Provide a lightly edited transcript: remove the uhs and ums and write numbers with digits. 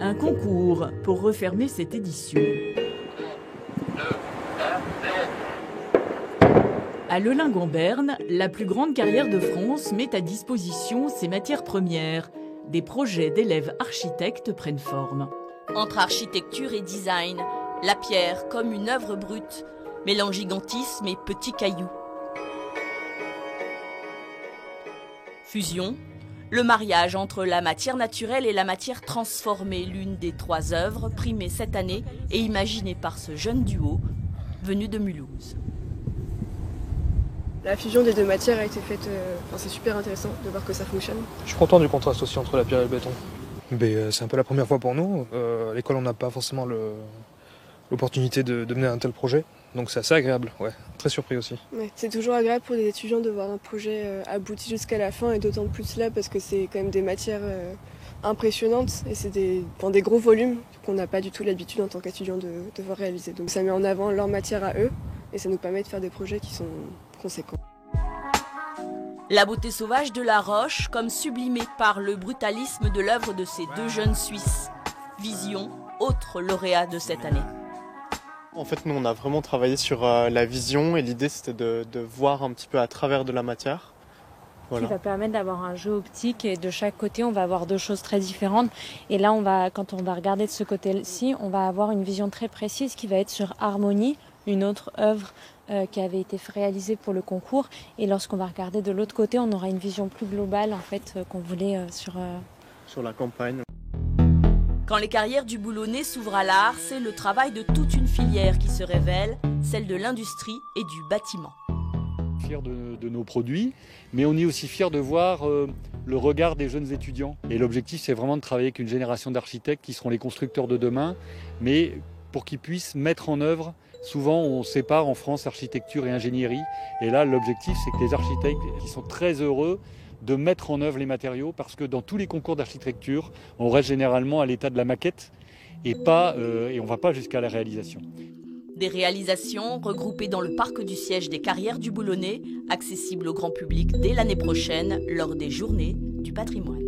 Un concours pour refermer cette édition. À Lellingue-en-Berne, la plus grande carrière de France met à disposition ses matières premières. Des projets d'élèves architectes prennent forme. Entre architecture et design, la pierre comme une œuvre brute, mêlant gigantisme et petits cailloux. Fusion, le mariage entre la matière naturelle et la matière transformée, l'une des 3 œuvres primées cette année et imaginées par ce jeune duo venu de Mulhouse. La fusion des 2 matières a été faite, c'est super intéressant de voir que ça fonctionne. Je suis content du contraste aussi entre la pierre et le béton. C'est un peu la première fois pour nous. À l'école, on n'a pas forcément l'opportunité de mener un tel projet. Donc c'est assez agréable, ouais. Très surpris aussi. Ouais, c'est toujours agréable pour les étudiants de voir un projet abouti jusqu'à la fin et d'autant plus là parce que c'est quand même des matières impressionnantes et c'est des gros volumes qu'on n'a pas du tout l'habitude en tant qu'étudiant de voir réaliser. Donc ça met en avant leur matière à eux et ça nous permet de faire des projets qui sont conséquents. La beauté sauvage de la roche comme sublimée par le brutalisme de l'œuvre de ces 2 jeunes Suisses. Vision, autre lauréat de cette année. En fait, nous, on a vraiment travaillé sur la vision et l'idée, c'était de voir un petit peu à travers de la matière. Voilà. Qui va permettre d'avoir un jeu optique et de chaque côté, on va avoir 2 choses très différentes. Et là, quand on va regarder de ce côté-ci, on va avoir une vision très précise qui va être sur Harmonie, une autre œuvre qui avait été réalisée pour le concours. Et lorsqu'on va regarder de l'autre côté, on aura une vision plus globale en fait qu'on voulait sur la campagne. Quand les carrières du Boulonnais s'ouvrent à l'art, c'est le travail de toute une filière qui se révèle, celle de l'industrie et du bâtiment. Fiers de nos produits, mais on est aussi fiers de voir le regard des jeunes étudiants. Et l'objectif, c'est vraiment de travailler avec une génération d'architectes qui seront les constructeurs de demain, mais pour qu'ils puissent mettre en œuvre. Souvent, on sépare en France architecture et ingénierie. Et là, l'objectif, c'est que les architectes qui sont très heureux de mettre en œuvre les matériaux, parce que dans tous les concours d'architecture, on reste généralement à l'état de la maquette et on ne va pas jusqu'à la réalisation. Des réalisations regroupées dans le parc du siège des carrières du Boulonnais, accessibles au grand public dès l'année prochaine lors des Journées du patrimoine.